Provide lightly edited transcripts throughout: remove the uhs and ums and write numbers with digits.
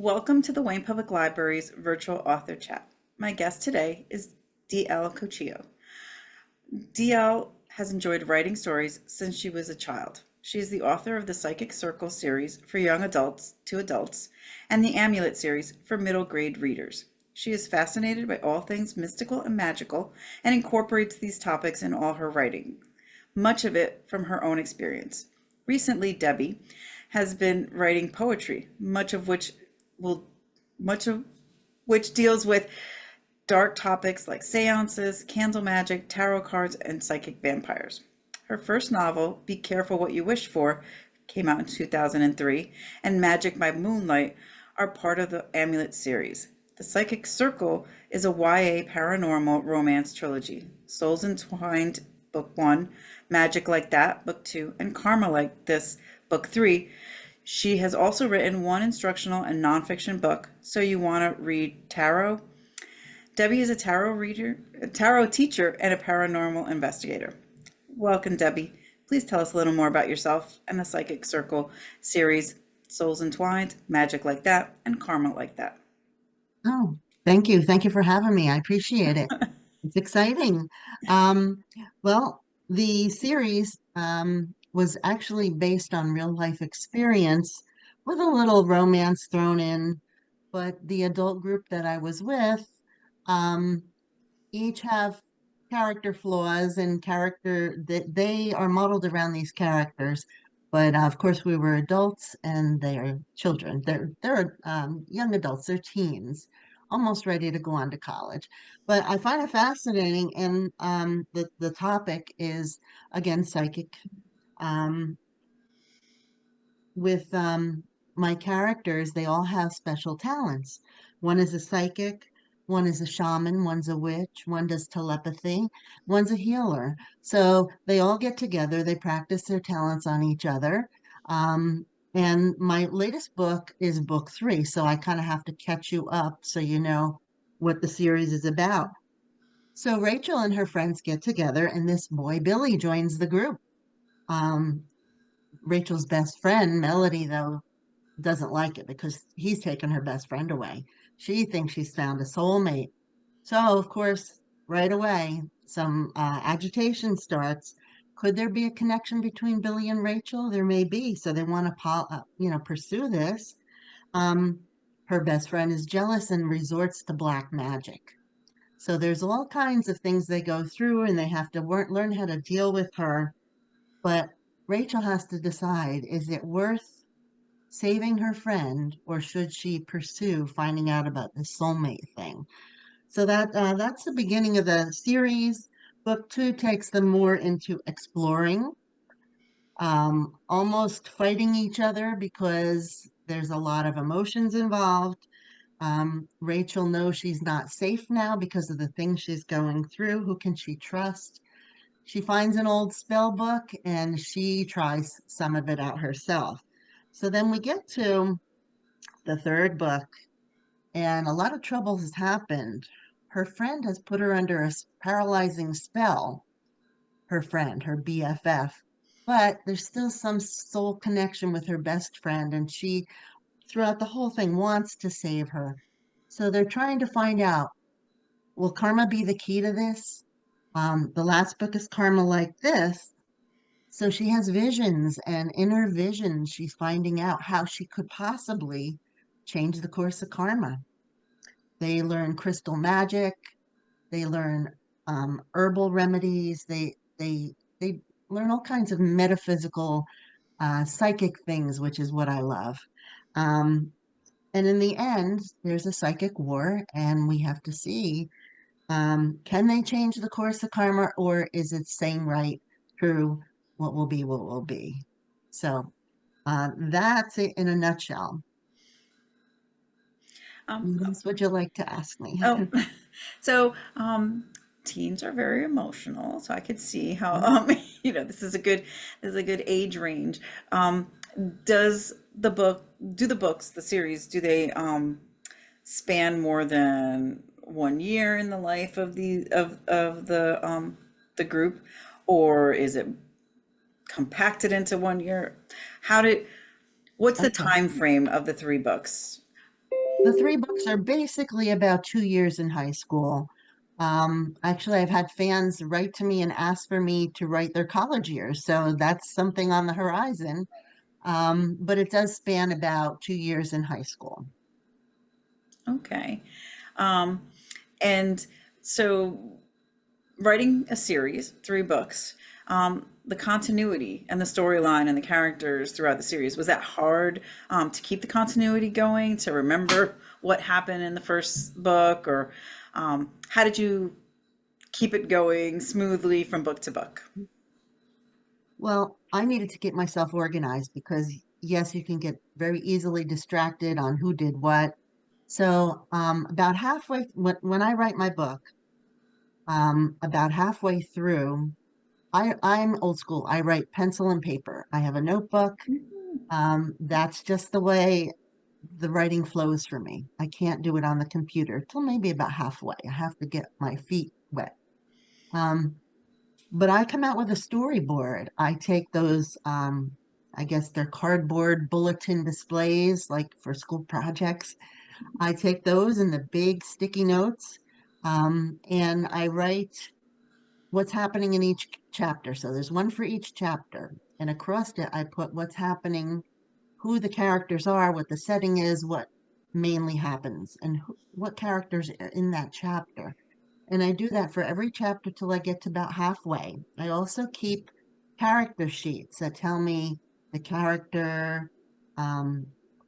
Welcome to the Wayne Public Library's virtual author chat. My guest today is D.L. Cocchio. D.L. has enjoyed writing stories since she was a child. She is the author of the Psychic Circle series for young adults to adults and the Amulet series for middle grade readers. She is fascinated by all things mystical and magical and incorporates these topics in all her writing, much of it from her own experience. Recently, Debbie has been writing poetry, will much of which deals with dark topics like seances, candle magic, tarot cards, and psychic vampires. Her first novel, Be Careful What You Wish For, came out in 2003, and Magic by Moonlight are part of the Amulet series. The Psychic Circle is a YA paranormal romance trilogy. Souls Entwined, Book 1, Magic Like That, Book 2, and Karma Like This, Book 3. She has also written one instructional and nonfiction book, So You Want to Read Tarot? Debbie is a tarot teacher, and a paranormal investigator. Welcome, Debbie. Please tell us a little more about yourself and the Psychic Circle series, Souls Entwined, Magic Like That, and Karma Like That. Oh, thank you. Thank you for having me. I appreciate it. It's exciting. Um, well, the series was actually based on real life experience with a little romance thrown in, but the adult group that I was with um, each have character flaws and character that they are modeled around these characters. But of course, we were adults and they are children. They're young adults. They're teens, almost ready to go on to college. But I find it fascinating, and the topic is again psychic. Um, with my characters, they all have special talents. One is a psychic, one is a shaman, one's a witch, one does telepathy, one's a healer. So they all get together, they practice their talents on each other. Um, and my latest book is book 3, so I kind of have to catch you up so you know what the series is about. So Rachel and her friends get together, and this boy Billy joins the group. Um, Rachel's best friend, Melody, though, doesn't like it because he's taken her best friend away. She thinks she's found a soulmate. So, of course, right away, some agitation starts. Could there be a connection between Billy and Rachel? There may be. So they want to, pursue this. Um, her best friend is jealous and resorts to black magic. So there's all kinds of things they go through, and they have to learn how to deal with her. But Rachel has to decide: is it worth saving her friend, or should she pursue finding out about the soulmate thing? So that's the beginning of the series. Book 2 takes them more into exploring, almost fighting each other because there's a lot of emotions involved. Rachel knows she's not safe now because of the things she's going through. Who can she trust? She finds an old spell book and she tries some of it out herself. So then we get to the third book, and a lot of trouble has happened. Her friend has put her under a paralyzing spell, her friend, her BFF, but there's still some soul connection with her best friend, and she, throughout the whole thing, wants to save her. So they're trying to find out, will karma be the key to this? The last book is Karma Like This. So she has visions, and in her visions, she's finding out how she could possibly change the course of karma. They learn crystal magic. They learn herbal remedies. They learn all kinds of metaphysical, psychic things, which is what I love. Um, and in the end, there's a psychic war, and we have to see, can they change the course of karma, or is it staying right through what will be, what will be? So that's it in a nutshell. Um, What else would you like to ask me? oh, so teens are very emotional, so I could see how this is a good age range. Um, does the book do the books the series do they span more than 1 year in the life of the group, or is it compacted into 1 year? How did What's the Okay. time frame of the three books? The three books are basically about 2 years in high school. Actually, I've had fans write to me and ask for me to write their college years, so that's something on the horizon. But it does span about 2 years in high school. Okay. Um, and so writing a series, three books, the continuity and the storyline and the characters throughout the series, was that hard to keep the continuity going, to remember what happened in the first book, or how did you keep it going smoothly from book to book? Well, I needed to get myself organized because, yes, you can get very easily distracted on who did what. So, about halfway, when I write my book, about halfway through, I'm old school. I write pencil and paper. I have a notebook. That's just the way the writing flows for me. I can't do it on the computer till maybe about halfway. I have to get my feet wet. Um, but I come out with a storyboard. I take those, I guess they're cardboard bulletin displays, like for school projects. I take those and the big sticky notes, and I write what's happening in each chapter. So there's one for each chapter. And across it, I put what's happening, who the characters are, what the setting is, what mainly happens, and what characters are in that chapter. And I do that for every chapter till I get to about halfway. I also keep character sheets that tell me the character, um,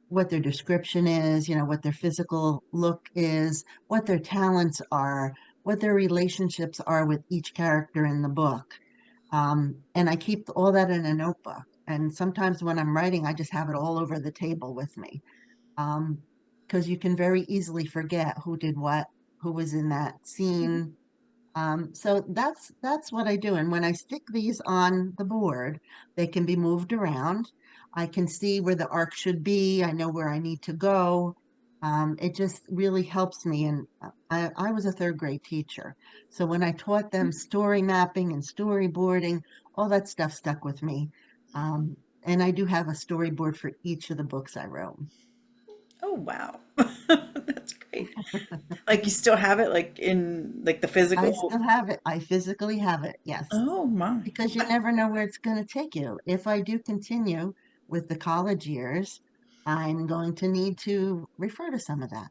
what their description is, what their physical look is, what their talents are, what their relationships are with each character in the book. And I keep all that in a notebook. And sometimes when I'm writing, I just have it all over the table with me. Um, because you can very easily forget who did what, who was in that scene, so that's what I do. And when I stick these on the board, they can be moved around. I can see where the arc should be. I know where I need to go. It just really helps me. And I was a third grade teacher. So when I taught them story mapping and storyboarding, all that stuff stuck with me. Um, and I do have a storyboard for each of the books I wrote. Oh wow, that's great. Like you still have it, like in like the I physical. still have it. I physically have it. Yes. Oh my. Because you never know where it's going to take you. If I do continue with the college years, I'm going to need to refer to some of that.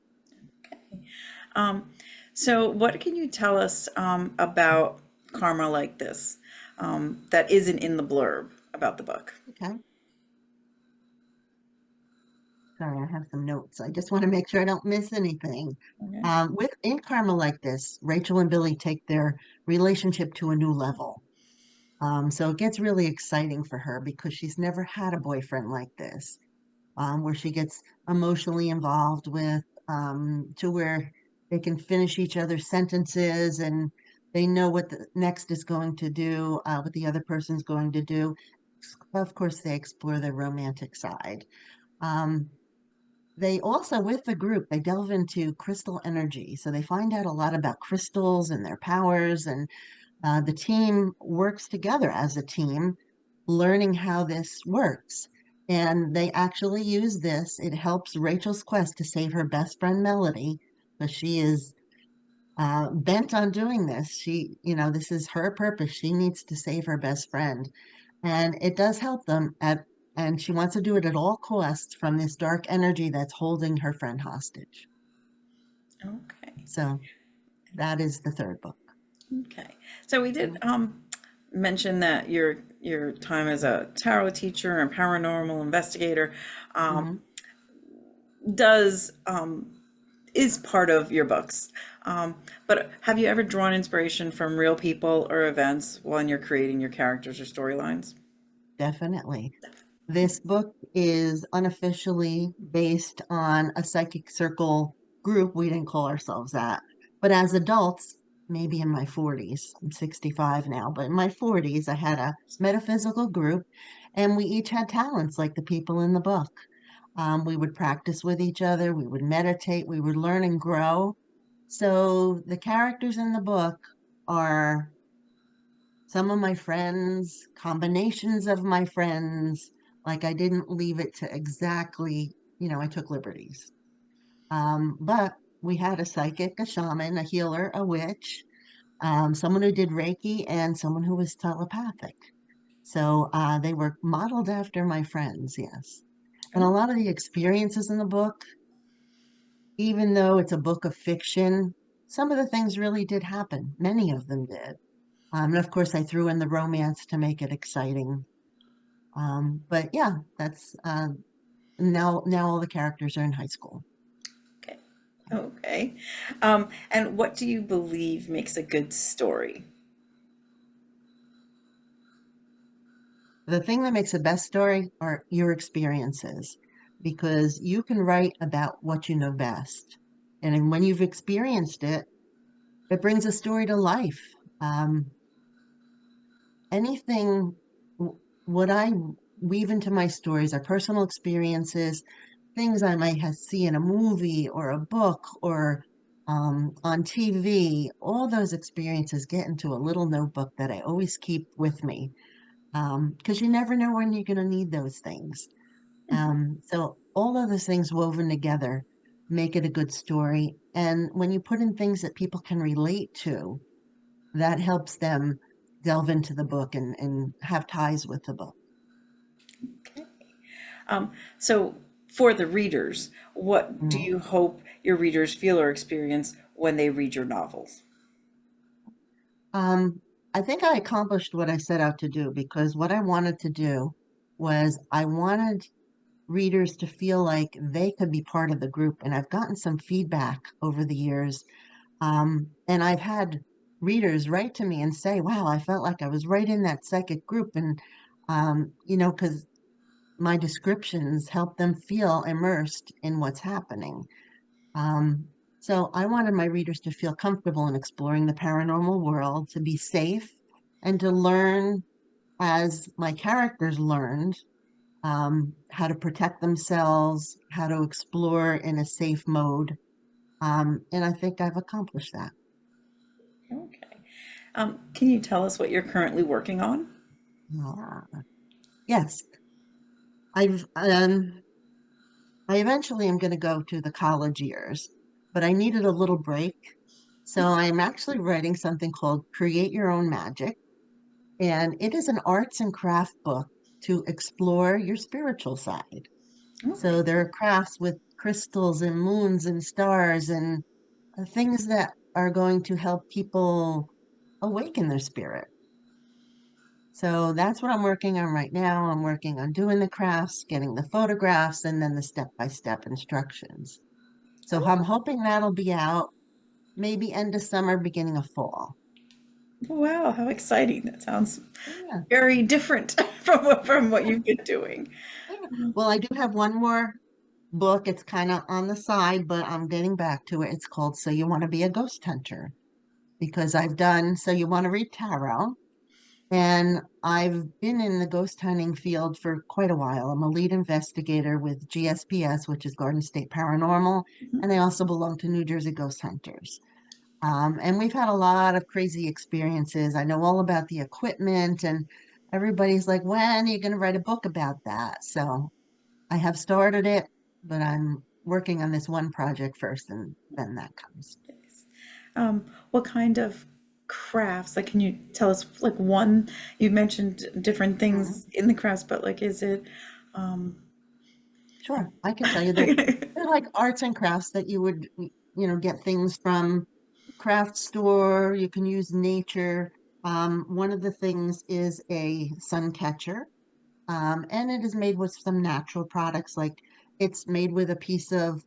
Um, so what can you tell us about Karma Like This that isn't in the blurb about the book? Okay. Sorry, I have some notes. I just want to make sure I don't miss anything. Okay. With In Karma Like This, Rachel and Billy take their relationship to a new level. So it gets really exciting for her because she's never had a boyfriend like this. Where she gets emotionally involved with, to where they can finish each other's sentences and they know what the next is going to do, what the other person's going to do. Of course, they explore their romantic side. Um, they also, with the group, they delve into crystal energy. So they find out a lot about crystals and their powers, and the team works together as a team, learning how this works. And they actually use this. It helps Rachel's quest to save her best friend Melody, because she is bent on doing this. This is her purpose. She needs to save her best friend. And it does help them and she wants to do it at all costs from this dark energy that's holding her friend hostage. Okay. So that is the third book. Okay. So we did mention that your time as a tarot teacher and paranormal investigator Mhm. does is part of your books. But have you ever drawn inspiration from real people or events when you're creating your characters or storylines? Definitely. This book is unofficially based on a psychic circle group. We didn't call ourselves that. But as adults, maybe in my 40s, I'm 65 now, but in my 40s, I had a metaphysical group and we each had talents like the people in the book. We would practice with each other, we would meditate, we would learn and grow. So the characters in the book are some of my friends, combinations of my friends. Like I didn't leave it to exactly, I took liberties. But we had a psychic, a shaman, a healer, a witch, someone who did Reiki, and someone who was telepathic. So they were modeled after my friends, yes. And a Oh, lot of the experiences in the book, even though it's a book of fiction, some of the things really did happen. Many of them did. And of course, I threw in the romance to make it exciting. But yeah, that's now all the characters are in high school. okay. Okay. And what do you believe makes a good story? The thing that makes the best story are your experiences, because you can write about what you know best. And then when you've experienced it, it brings a story to life. Um, anything, what I weave into my stories are personal experiences, things I might have seen in a movie or a book or on TV. All those experiences get into a little notebook that I always keep with me, because you never know when you're going to need those things. So all of those things woven together make it a good story. And when you put in things that people can relate to, that helps them delve into the book and have ties with the book. Okay. So for the readers, what do Mhm. you hope your readers feel or experience when they read your novels? Um, I think I accomplished what I set out to do, because what I wanted to do was I wanted readers to feel like they could be part of the group. And I've gotten some feedback over the years. And I've had readers write to me and say, wow, I felt like I was right in that psychic group. And, because my descriptions help them feel immersed in what's happening. Um, so I wanted my readers to feel comfortable in exploring the paranormal world, to be safe, and to learn as my characters learned, how to protect themselves, how to explore in a safe mode. And I think I've accomplished that. Okay. Can you tell us what you're currently working on? Ah, yes, I eventually am going to go to the college years, but I needed a little break. So I'm actually writing something called Create Your Own Magic. And it is an arts and craft book to explore your spiritual side. Okay. So there are crafts with crystals and moons and stars and things that are going to help people awaken their spirit. So that's what I'm working on right now. I'm working on doing the crafts, getting the photographs, and then the step-by-step instructions. So I'm hoping that'll be out maybe end of summer, beginning of fall. Wow, how exciting. That sounds Yeah. very different from what you've been doing. Yeah. Well, I do have one more book. It's kind of on the side, but I'm getting back to it. It's called So You Want to Be a Ghost Hunter, because I've done So You Want to Read Tarot, and I've been in the ghost hunting field for quite a while. I'm a lead investigator with GSPS, which is Garden State Paranormal, and I also belong to New Jersey Ghost Hunters. And we've had a lot of crazy experiences. I know all about the equipment, and everybody's like, when are you going to write a book about that? So I have started it, but I'm working on this one project first, and then that comes. What kind of crafts, like, can you tell us, like, one, you mentioned different Mhm. things in the crafts, but like, is it, um, Sure, I can tell you they're like arts and crafts that you would, get things from craft store. You can use nature. One of the things is a sun catcher, and it is made with some natural products. Like it's made with a piece of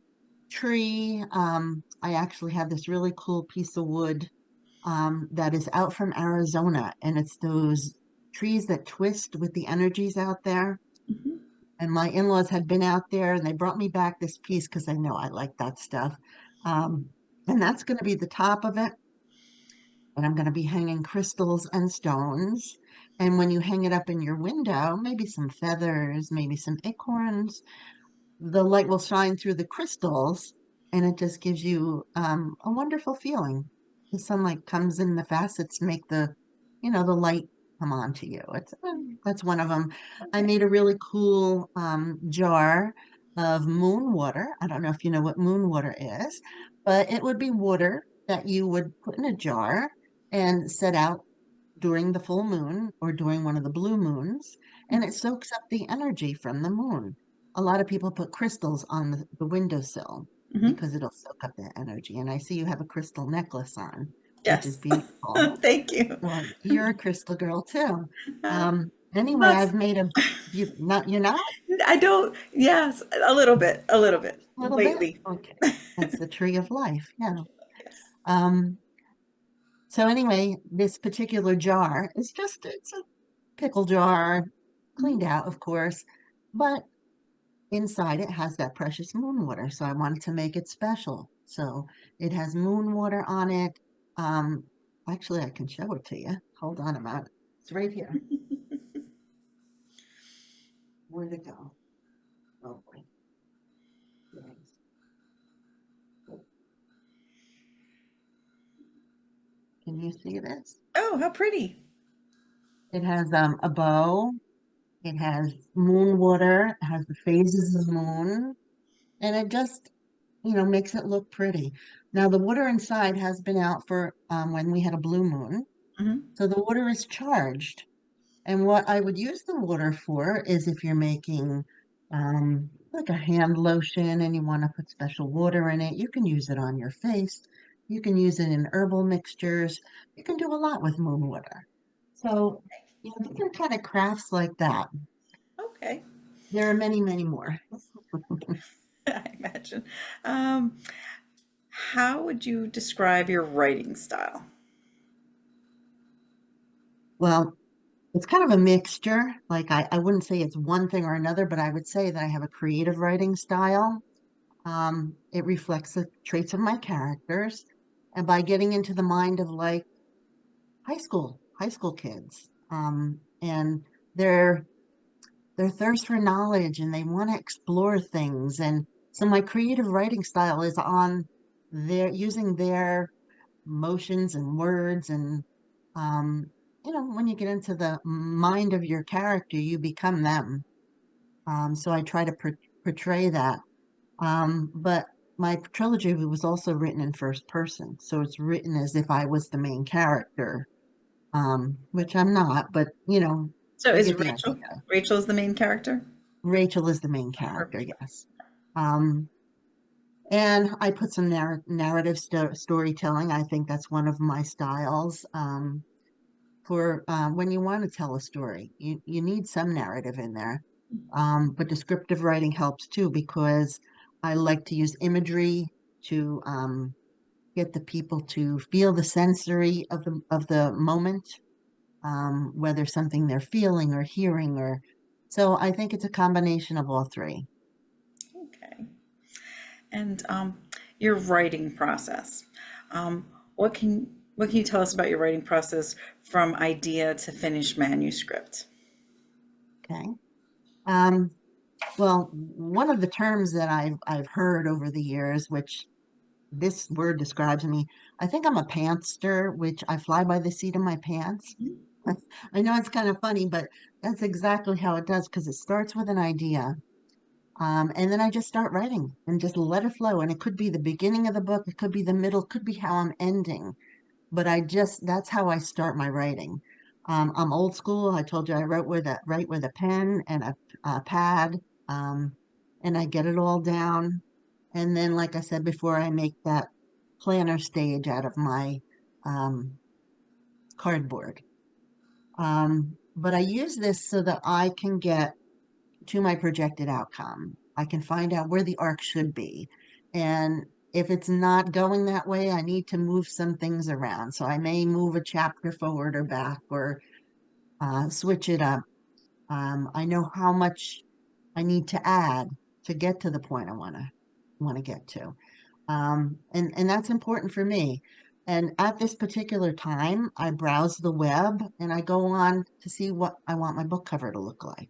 tree. I actually have this really cool piece of wood that is out from Arizona, and it's those trees that twist with the energies out there. And my in-laws had been out there, and they brought me back this piece because they know I like that stuff. Um, and that's going to be the top of it. And I'm going to be hanging crystals and stones. And when you hang it up in your window, maybe some feathers, maybe some acorns, the light will shine through the crystals, and it just gives you a wonderful feeling. The sunlight comes in, the facets make the light come onto you. That's one of them. I okay. made a really cool jar. of moon water. I don't know if you know what moon water is, but it would be water that you would put in a jar and set out during the full moon or during one of the blue moons, and it soaks up the energy from the moon. A lot of people put crystals on the windowsill Hmm. because it'll soak up that energy. And I see you have a crystal necklace on, which is Yes. beautiful. Thank you. So you're a crystal girl too. Uh, Anyway, not, I've made a you're not I don't, yes, a little bit a little bit. lately. Okay, that's the tree of life. Yeah. Yes. Um, so anyway, this particular jar is just it's a pickle jar, cleaned Mhm. out, of course, but inside it has that precious moon water. So I wanted to make it special. So it has moon water on it. Um, Actually, I can show it to you. Hold on a minute. It's right here. Where'd it go? Oh boy. Yes. Can you see this? Oh, how pretty. It has a bow. It has moon water. It has the phases of the moon, and it just makes it look pretty. Now the water inside has been out for when we had a blue moon, Hmm. so the water is charged. And what I would use the water for is if you're making like a hand lotion and you want to put special water in it, you can use it on your face. You can use it in herbal mixtures. You can do a lot with moon water. So, different kind of crafts like that. Okay. There are many, many more. I imagine. Um, how would you describe your writing style? Well, it's kind of a mixture. Like I wouldn't say it's one thing or another, but I would say that I have a creative writing style. It reflects the traits of my characters. And by getting into the mind of like high school kids, and their their thirst for knowledge and they want to explore things. And so my creative writing style is on their using their motions and words and when you get into the mind of your character, you become them. So I try to portray that. But my trilogy was also written in first person, so it's written as if I was the main character, which I'm not, but So you is get the idea. Rachel is the main character? Rachel is the main character, Perfect. yes. Um, and I put some narrative storytelling. I think that's one of my styles. For when you want to tell a story, you need some narrative in there. But descriptive writing helps too because I like to use imagery to get the people to feel the sensory of the moment, whether something they're feeling or hearing or so I think it's a combination of all three. Okay. And your writing process. Um, what can you tell us about your writing process from idea to finished manuscript? Okay. Um, well, one of the terms that I've heard over the years, which this word describes me, I think I'm a pantster, which I fly by the seat of my pants. I know it's kind of funny, but that's exactly how it does because it starts with an idea. And then I just start writing and just let it flow. And it could be the beginning of the book, it could be the middle, it could be how I'm ending. But that's how I start my writing. I'm old school. I told you I write with a pen and a pad, um, and I get it all down. And then, like I said before, I make that planner stage out of my um, cardboard. But I use this so that I can get to my projected outcome. I can find out where the arc should be. And if it's not going that way, I need to move some things around. So I may move a chapter forward or back or switch it up. I know how much I need to add to get to the point I want to get to. And that's important for me. And at this particular time, I browse the web and I go on to see what I want my book cover to look like.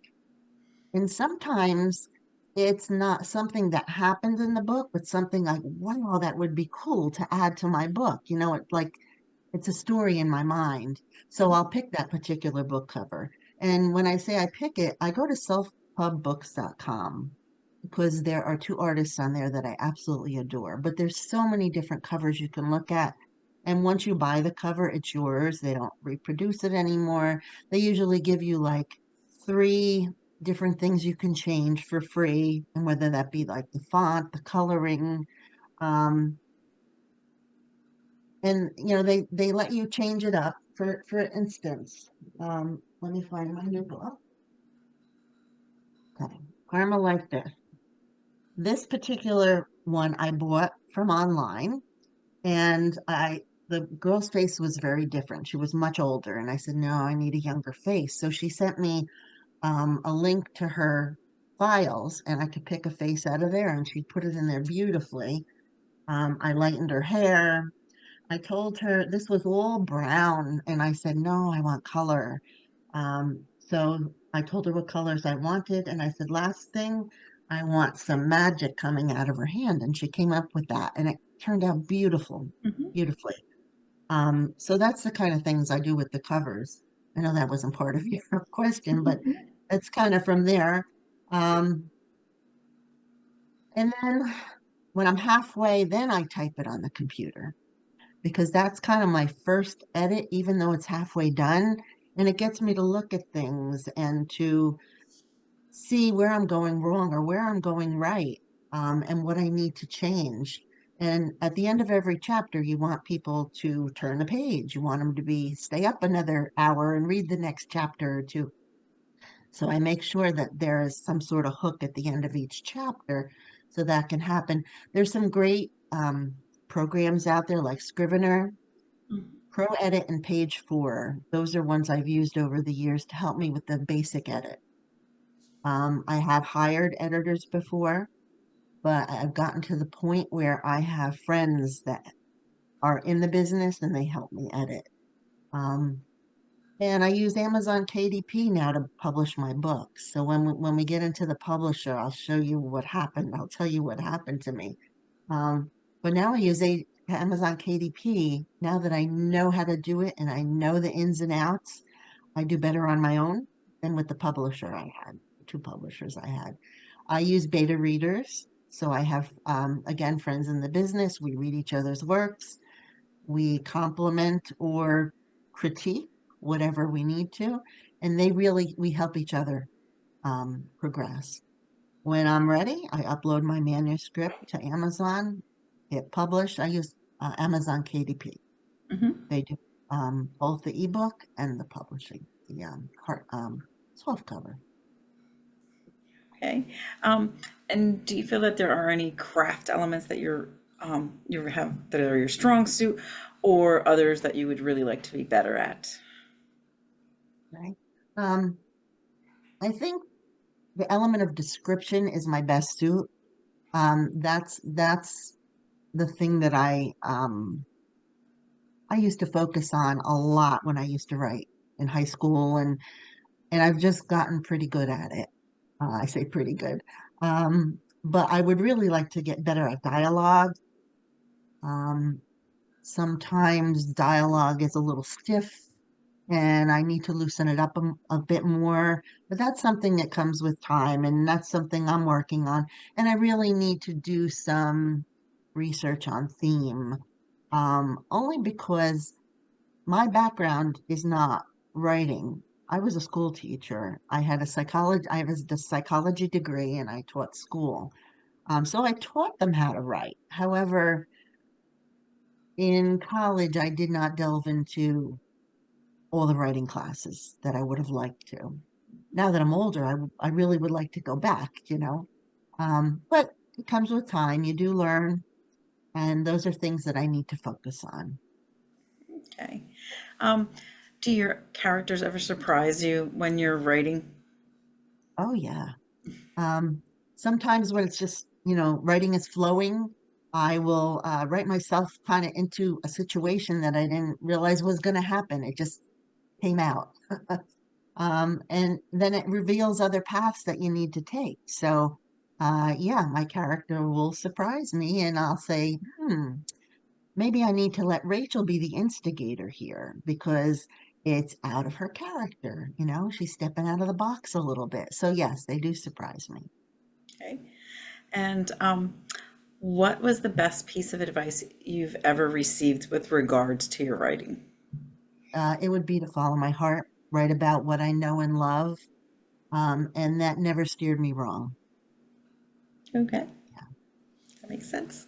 And sometimes it's not something that happens in the book, but something like, wow, that would be cool to add to my book. It's a story in my mind. So I'll pick that particular book cover. And when I say I pick it, I go to selfpubbooks.com because there are two artists on there that I absolutely adore. But there's so many different covers you can look at. And once you buy the cover, it's yours. They don't reproduce it anymore. They usually give you like three different things you can change for free, and whether that be like the font, the coloring, um, and they let you change it up. For instance, let me find my new book. Okay, Karma Like This. This particular one I bought from online, and the girl's face was very different. She was much older, and I said, "No, I need a younger face." So she sent me a link to her files, and I could pick a face out of there, and she put it in there beautifully. I lightened her hair. I told her this was all brown, and I said, "No, I want color." So I told her what colors I wanted, and I said, "Last thing, I want some magic coming out of her hand." And she came up with that, and it turned out beautiful, Hmm. beautifully. So that's the kind of things I do with the covers. I know that wasn't part of your question, but it's kind of from there. Um, and then when I'm halfway, then I type it on the computer because that's kind of my first edit, even though it's halfway done. And it gets me to look at things and to see where I'm going wrong or where I'm going right, and what I need to change. And at the end of every chapter, you want people to turn the page. You want them to be stay up another hour and read the next chapter or two. So I make sure that there is some sort of hook at the end of each chapter so that can happen. There's some great programs out there like Scrivener, Pro Edit, and Page 4. Those are ones I've used over the years to help me with the basic edit. I have hired editors before, but I've gotten to the point where I have friends that are in the business and they help me edit. Um, and I use Amazon KDP now to publish my books. So when we get into the publisher, I'll show you what happened. I'll tell you what happened to me. But now I use Amazon KDP. Now that I know how to do it and I know the ins and outs, I do better on my own than with the publisher I had, two publishers I had. I use beta readers. So I have, again, friends in the business. We read each other's works. We compliment or critique whatever we need to. And we help each other progress. When I'm ready, I upload my manuscript to Amazon, hit publish. I use Amazon KDP. Hmm. They do both the ebook and the publishing, the soft cover. Okay. Um, and do you feel that there are any craft elements that you have that are your strong suit, or others that you would really like to be better at? Right. Um, I think the element of description is my best suit. That's the thing that I used to focus on a lot when I used to write in high school, and I've just gotten pretty good at it. I say pretty good. But I would really like to get better at dialogue. Um, Sometimes dialogue is a little stiff and I need to loosen it up a bit more. But that's something that comes with time, and that's something I'm working on. And I really need to do some research on theme, only because my background is not writing. I was a school teacher. I was a psychology degree, and I taught school. So I taught them how to write. However, in college, I did not delve into all the writing classes that I would have liked to. Now that I'm older, I really would like to go back. But it comes with time. You do learn, and those are things that I need to focus on. Okay. Um, do your characters ever surprise you when you're writing? Oh yeah. Um, Sometimes when it's just writing is flowing, I will write myself kind of into a situation that I didn't realize was going to happen. It just came out. And then it reveals other paths that you need to take. So, yeah, my character will surprise me, and I'll say, maybe I need to let Rachel be the instigator here because it's out of her character. She's stepping out of the box a little bit. So, yes, they do surprise me. Okay. And what was the best piece of advice you've ever received with regards to your writing? It would be to follow my heart, write about what I know and love, and that never steered me wrong. Okay, that makes sense.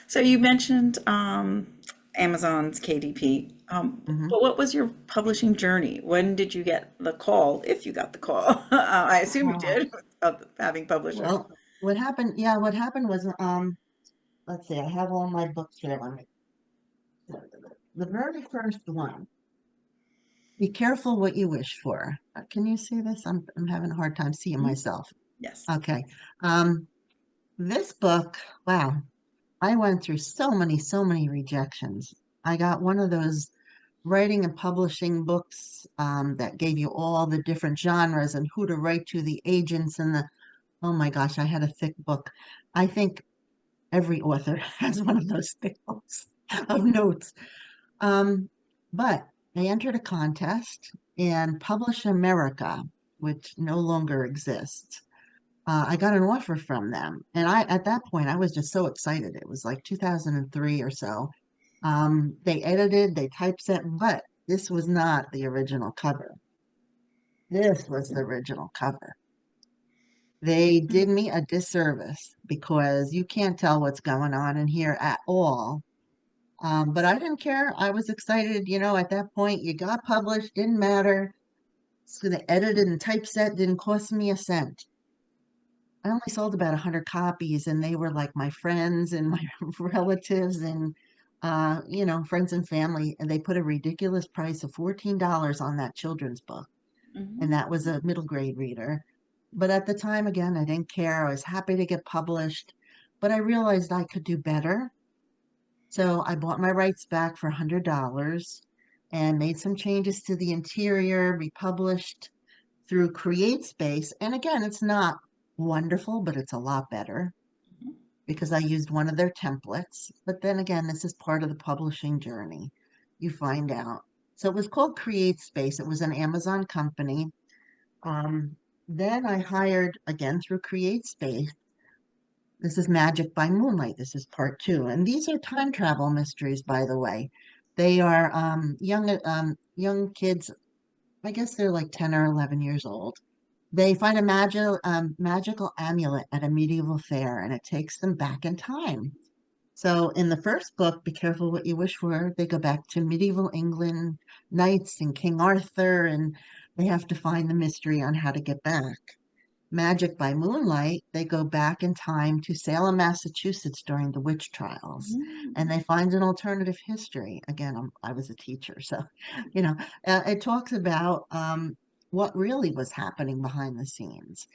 So you mentioned Amazon's KDP, Hmm. but what was your publishing journey? When did you get the call, if you got the call? I assume you did, of having publishers. Well, what happened? Yeah, what happened was, let's see, I have all my books here. Let me, the very first one, Be Careful What You Wish For. Can you see this? I'm having a hard time seeing Mhm. myself. Yes. Okay. Um, this book, wow, I went through so many rejections. I got one of those writing and publishing books that gave you all the different genres and who to write to, the agents and the, oh my gosh, I had a thick book. I think every author has one of those thick books of notes. Um, but I entered a contest and Publish America, which no longer exists. I got an offer from them. And at that point, I was just so excited. It was like 2003 or so. They edited, they typeset, but this was not the original cover. This was the original cover. They did me a disservice because you can't tell what's going on in here at all. But I didn't care. I was excited. At that point, you got published, didn't matter. So the edited and typeset didn't cost me a cent. I only sold about 100 copies, and they were like my friends and my relatives and, friends and family. And they put a ridiculous price of $14 on that children's book. And Mhm. that was a middle grade reader. But at the time, again, I didn't care. I was happy to get published, but I realized I could do better. So I bought my rights back for $100 and made some changes to the interior, republished through CreateSpace. And again, it's not wonderful, but it's a lot better because I used one of their templates. But then again, this is part of the publishing journey. You find out. So it was called CreateSpace. It was an Amazon company. Um, then I hired again through CreateSpace. This is Magic by Moonlight. This is part two. And these are time travel mysteries, by the way. They are young kids. I guess they're like 10 or 11 years old. They find a magical amulet at a medieval fair, and it takes them back in time. So in the first book, Be Careful What You Wish For, they go back to medieval England, knights and King Arthur, and they have to find the mystery on how to get back. Magic by Moonlight, they go back in time to Salem, Massachusetts during the witch trials, and Mm. they find an alternative history. Again, I was a teacher, so you know, it talks about what really was happening behind the scenes.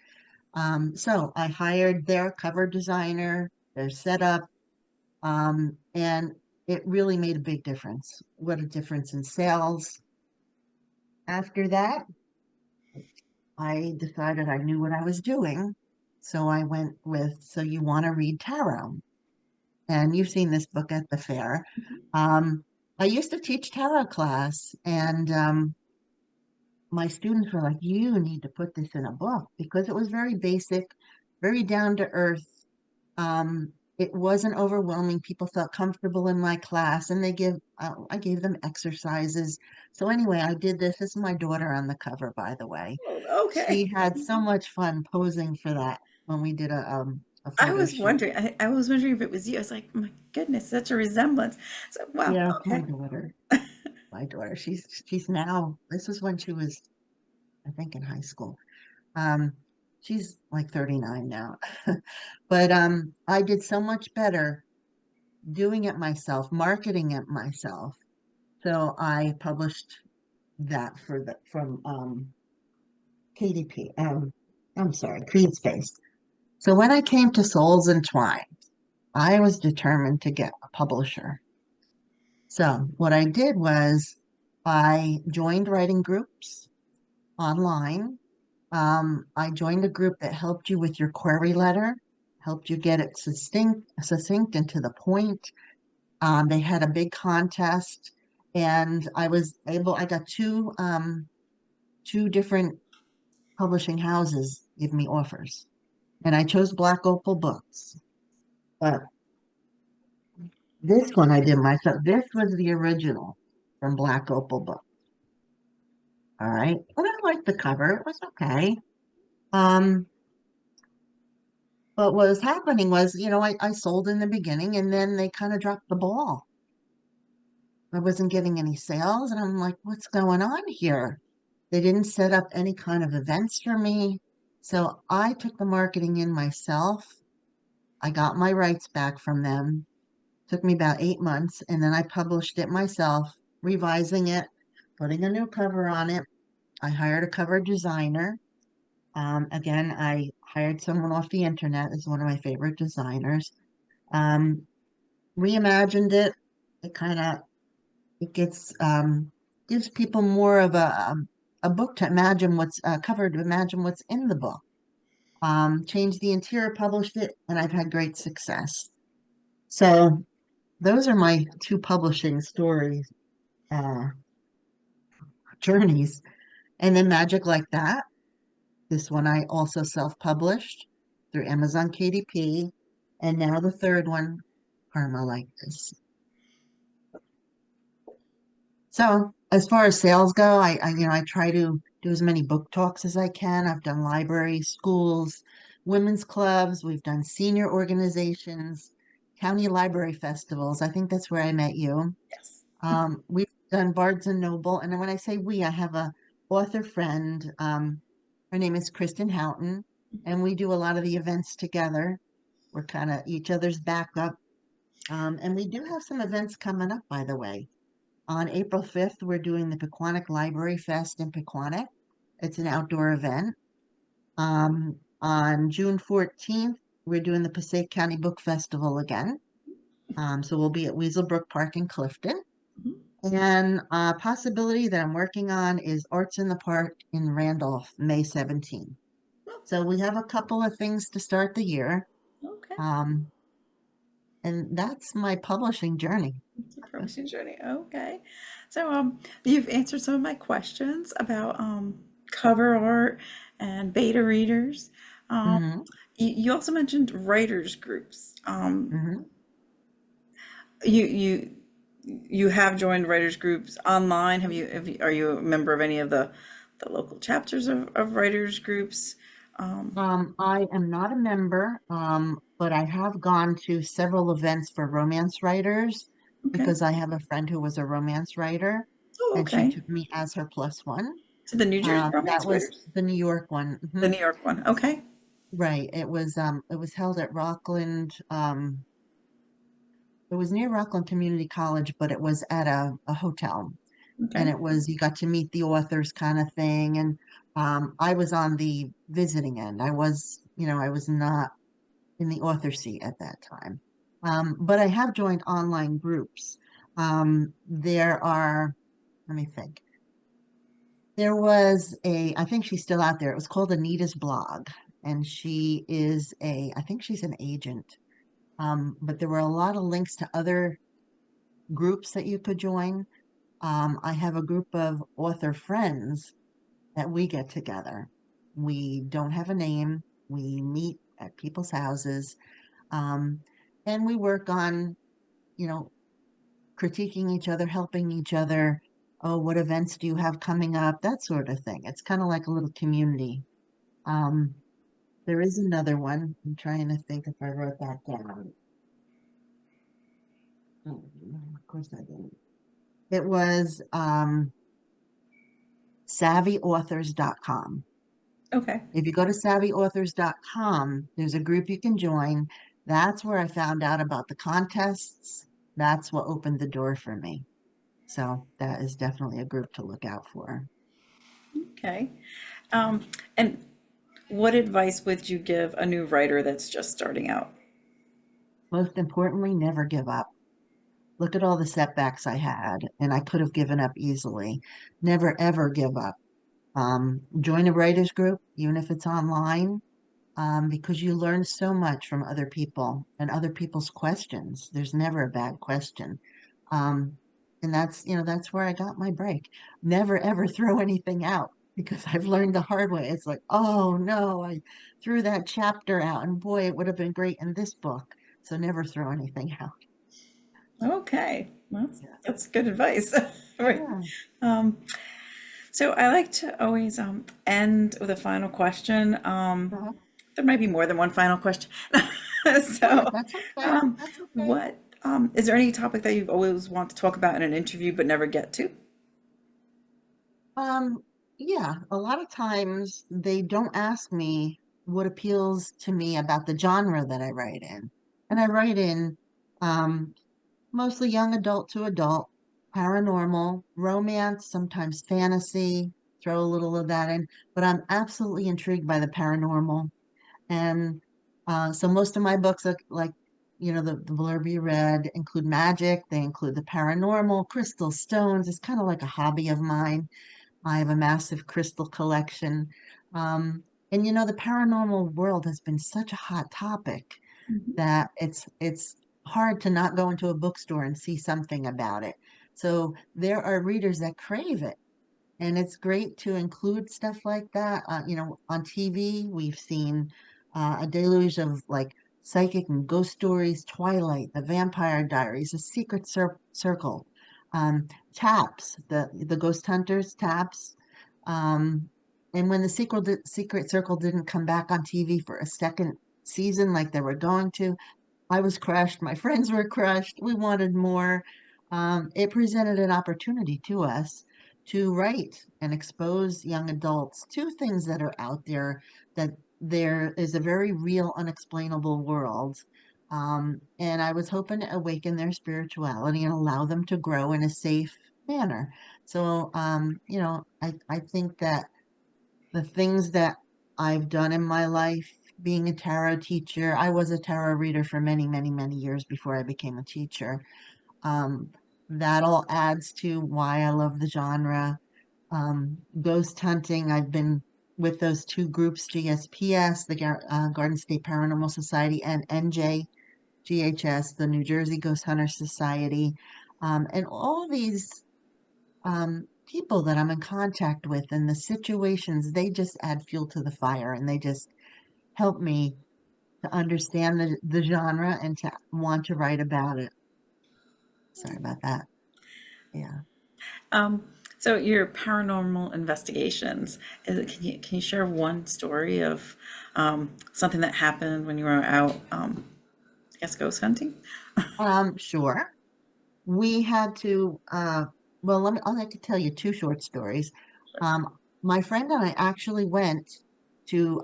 So I hired their cover designer, their setup, and it really made a big difference. What a difference in sales. After that, I decided I knew what I was doing. So I went with So You Want to Read Tarot. And you've seen this book at the fair. Um, I used to teach tarot class, and my students were like, you need to put this in a book because it was very basic, very down to earth. It wasn't overwhelming. People felt comfortable in my class, and I gave them exercises. So anyway, I did this. This is my daughter on the cover, by the way. Oh, okay. She had so much fun posing for that when we did a I photo was shoot. wondering. I was wondering if it was you. I was like, my goodness, such a resemblance. So, wow. Yeah, my Okay. daughter, my daughter. She's now. This was when she was, I think, in high school. Um, she's like 39 now. But I did so much better doing it myself, marketing it myself. So I published that from KDP. I'm sorry, CreedSpace. So when I came to Souls Entwined, I was determined to get a publisher. So what I did was I joined writing groups online. I joined a group that helped you with your query letter, helped you get it succinct and to the point. They had a big contest, and I got two different publishing houses give me offers. and I chose Black Opal Books. But this one I did myself. This was the original from Black Opal Books. All right. But I liked the cover. It was okay. Um, but what was happening was, I sold in the beginning and then they kind of dropped the ball. I wasn't getting any sales, and I'm like, what's going on here? They didn't set up any kind of events for me. So I took the marketing in myself. I got my rights back from them. Took me about 8 months, and then I published it myself, revising it, putting a new cover on it. I hired a cover designer. Again, I hired someone off the internet as one of my favorite designers. Um, Reimagined it. It kind of it gets gives people more of a book to imagine what's covered, to imagine what's in the book. Changed the interior, published it, and I've had great success. So those are my two publishing stories uh, journeys. And then Magic Like That. This one I also self-published through Amazon KDP. And now the third one, Karma Like This. So as far as sales go, I try to do as many book talks as I can. I've done libraries, schools, women's clubs. We've done senior organizations, county library festivals. I think that's where I met you. Yes. We've done Bards and Noble, and when I say we, I have a author friend. Her name is Kristen Houghton, and we do a lot of the events together. We're kind of each other's backup. And we do have some events coming up, by the way. On April 5th, we're doing the Pequannock Library Fest in Pequannock. It's an outdoor event. On June 14th, we're doing the Passaic County Book Festival again. So we'll be at Weasel Brook Park in Clifton. Mhm. And a possibility that I'm working on is Arts in the Park in Randolph, May 17th. Oh, So we have a couple of things to start the year. okay. Um, and that's my publishing journey. It's a promising journey. Okay. So, you've answered some of my questions about cover art and beta readers. Um, Hmm. you also mentioned writers groups. Hmm. You you you have joined writers groups online. Are you a member of any of the local chapters of writers groups? Um, I am not a member, but I have gone to several events for romance writers okay. because I have a friend who was a romance writer Oh, and she okay. took me as her plus one. To the New Jersey That romance was writers, the New York one. the Hmm. New York one. Okay. Right. It was held at Rockland. It was near Rockland Community College, but it was at a hotel. And Okay. it was, you got to meet the authors kind of thing. And I was on the visiting end. I was not in the author seat at that time. But I have joined online groups. There are, let me think. I think she's still out there. It was called Anita's Blog, and I think she's an agent. But there were a lot of links to other groups that you could join. I have a group of author friends that we get together. We don't have a name. We meet at people's houses, um, and we work on, you know, critiquing each other, helping each other. Oh, what events do you have coming up? That sort of thing. It's kind of like a little community. Um, there is another one. I'm trying to think if I wrote that down. Of course I didn't. It was savvyauthors.com. Okay. If you go to savvyauthors.com, there's a group you can join. That's where I found out about the contests. That's what opened the door for me. So that is definitely a group to look out for. Okay. And what advice would you give a new writer that's just starting out? Most importantly, never give up. Look at all the setbacks I had, and I could have given up easily. Never, ever give up. Join a writers group, even if it's online, because you learn so much from other people and other people's questions. There's never a bad question. Um, and that's where I got my break. Never, ever throw anything out. because I've learned the hard way. It's like, oh no, I threw that chapter out, and boy, it would have been great in this book. So never throw anything out. Okay, well, Yeah. that's good advice. Right. Yeah. Um, so I like to always end with a final question. Uh-huh. There might be more than one final question. Sure, So, that's okay. um, That's okay. what is there any topic that you've always want to talk about in an interview but never get to? Um, yeah, a lot of times they don't ask me what appeals to me about the genre that I write in. And I write in um, mostly young adult to adult, paranormal, romance, sometimes fantasy, throw a little of that in, but I'm absolutely intrigued by the paranormal. And so most of my books are like, the blurb you read include magic, they include the paranormal, crystal stones. It's kind of like a hobby of mine. I have a massive crystal collection. Um, and the paranormal world has been such a hot topic that it's hard to not go into a bookstore and see something about it. So there are readers that crave it. And it's great to include stuff like that. On TV, we've seen a deluge of like psychic and ghost stories, Twilight, The Vampire Diaries, The Secret Circle, Taps, the Ghost Hunters, Taps. Um, and when the Secret Circle didn't come back on TV for a second season like they were going to, I was crushed. My friends were crushed. We wanted more. It presented an opportunity to us to write and expose young adults to things that are out there, that there is a very real, unexplainable world. And I was hoping to awaken their spirituality and allow them to grow in a safe manner. So, I think that the things that I've done in my life, being a tarot teacher. I was a tarot reader for many, many, many years before I became a teacher. Um, that all adds to why I love the genre. Ghost hunting, I've been with those two groups, GSPS, the Garden State Paranormal Society, and NJGHS, the New Jersey Ghost Hunter Society. And all these people that I'm in contact with and the situations, they just add fuel to the fire and they just help me to understand the genre and to want to write about it. Sorry about that. Yeah. Um, so your paranormal investigations, can you share one story of something that happened when you were out, I guess, ghost hunting? Sure. We had to, well, I'll have to tell you two short stories. Um, my friend and I actually went to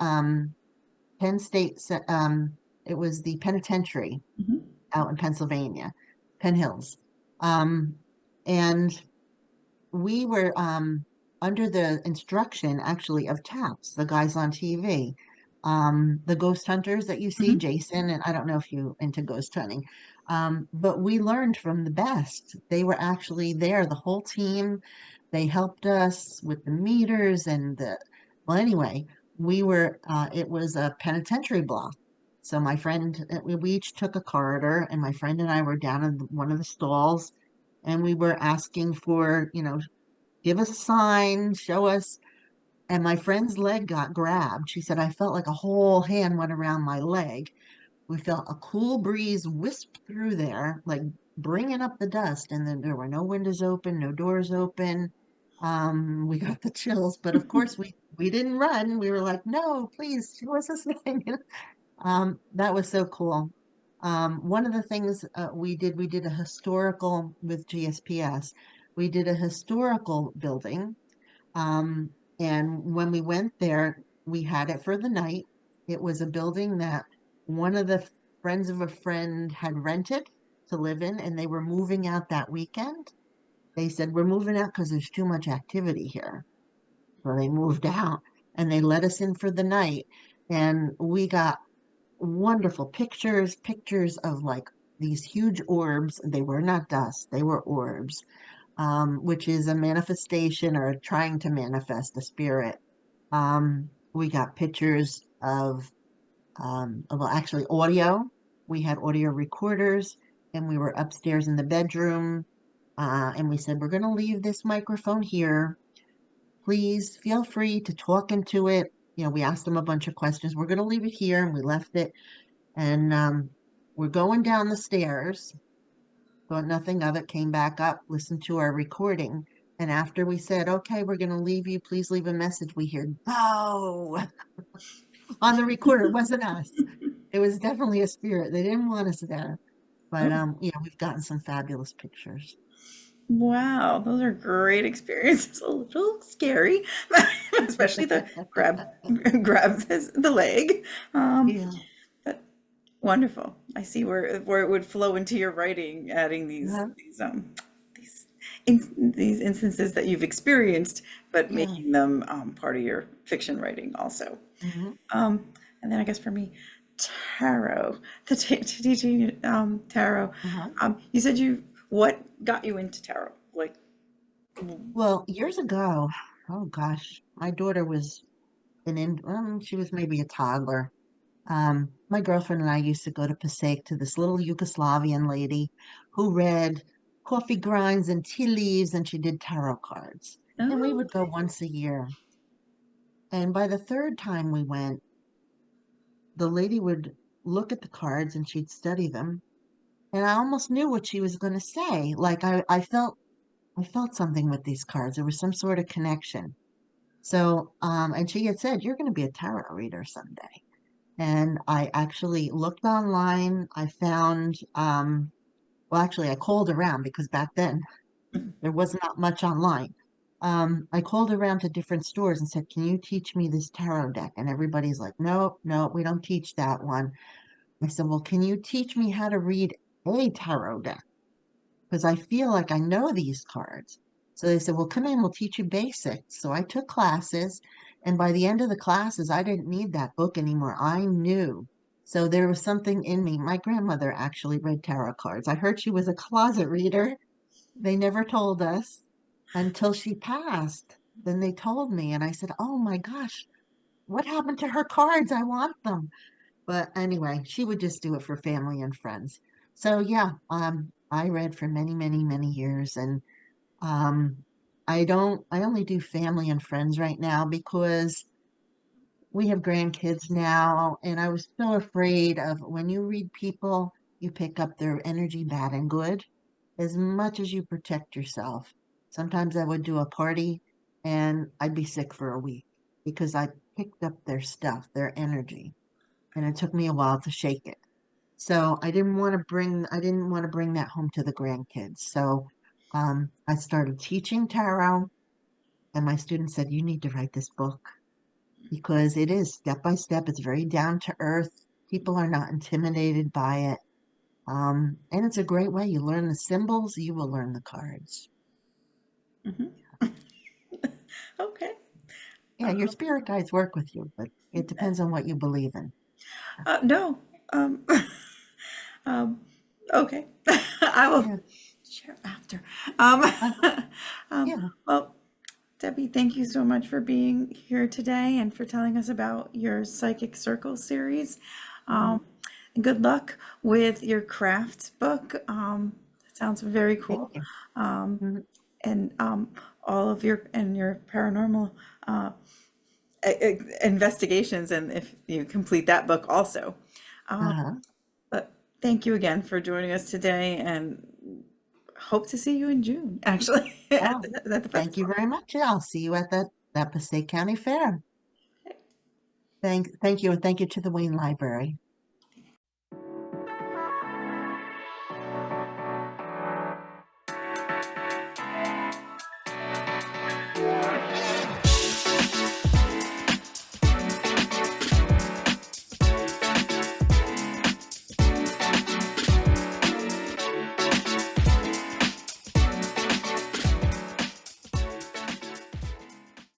Penn State, it was the penitentiary Mhm. out in Pennsylvania, Penn Hills. Um, and we were under the instruction actually of TAPS, the guys on TV, the ghost hunters that you see, Mhm. Jason, and I don't know if you into ghost hunting, but we learned from the best. They were actually there, the whole team. They helped us with the meters and well, anyway, it was a penitentiary block. So my friend, we each took a corridor, and my friend and I were down in one of the stalls, and we were asking for, give us a sign, show us. And my friend's leg got grabbed. She said, I felt like a whole hand went around my leg. We felt a cool breeze wisp through there, like bringing up the dust. And then there were no windows open, no doors open. We got the chills, but of course we didn't run. We were like, no, please show us this thing. That was so cool. One of the things we did a historical with GSPS. We did a historical building, and when we went there, we had it for the night. It was a building that one of the friends of a friend had rented to live in, and they were moving out that weekend. They said, we're moving out because there's too much activity here. So they moved out and they let us in for the night. And we got wonderful pictures of like these huge orbs. They were not dust, they were orbs, which is a manifestation or trying to manifest a spirit. We got pictures of, well, actually audio. We had audio recorders, and we were upstairs in the bedroom. And we said, we're going to leave this microphone here. please feel free to talk into it. We asked them a bunch of questions. We're going to leave it here, and we left it. And we're going down the stairs, thought nothing of it, came back up, listened to our recording. And after we said, okay, we're going to leave you, please leave a message, we hear, "Bo!" on the recorder. It wasn't us. It was definitely a spirit. They didn't want us there. But Oh, we've gotten some fabulous pictures. wow, those are great experiences. A little scary, especially the grab grab the leg. Um, Yeah. but wonderful. I see where it would flow into your writing, adding Uh-huh. these these instances that you've experienced, but Yeah. making them part of your fiction writing also. Hmm. Um, and then I guess for me, tarot, teaching tarot. Uh-huh. You said what got you into tarot? Like, Well, years ago, oh gosh, my daughter was she was maybe a toddler. My girlfriend and I used to go to Passaic to this little Yugoslavian lady who read coffee grinds and tea leaves, and she did tarot cards. And we oh, would go once a year. And by the third time we went, the lady would look at the cards and she'd study them. And I almost knew what she was going to say. Like I felt something with these cards. There was some sort of connection. So, and she had said, "You're going to be a tarot reader someday." And I actually looked online. I found, well, actually, I called around because back then there was not much online. I called around to different stores and said, "Can you teach me this tarot deck?" And everybody's like, "No, no, we don't teach that one." I said, "Well, can you teach me how to read a tarot deck? Because I feel like I know these cards." So they said, "Well, come in, we'll teach you basics." So I took classes, and by the end of the classes, I didn't need that book anymore. I knew. So there was something in me. My grandmother actually read tarot cards. I heard she was a closet reader. They never told us until she passed. Then they told me, and I said, "Oh my gosh, what happened to her cards? I want them." But anyway, she would just do it for family and friends. So yeah, I read for many, many, many years, and um, I only do family and friends right now because we have grandkids now, and I was so afraid of when you read people, you pick up their energy, bad and good, as much as you protect yourself. Sometimes I would do a party and I'd be sick for a week because I picked up their stuff, their energy, and it took me a while to shake it. So I didn't want to bring that home to the grandkids. So I started teaching tarot, and my students said, "You need to write this book because it is step by step. It's very down to earth. People are not intimidated by it. And it's a great way. You learn the symbols, you will learn the cards." mhm. Okay. Yeah, your spirit guides work with you, but it depends on what you believe in. No. Um, um, okay. I will Yeah. share after. Um, Uh, yeah. well, Debbie, thank you so much for being here today and for telling us about your Psychic Circle series. Um, Mhm. and good luck with your craft book. That sounds very Thank cool. you. Um, Mhm. and all of your paranormal uh, investigations, and if you complete that book also. Um, Uh-huh. but thank you again for joining us today, and hope to see you in June, actually, Oh, at the thank you festival. very much. Yeah, I'll see you at that Passaic County Fair. Thank you, and thank you to the Wayne Library.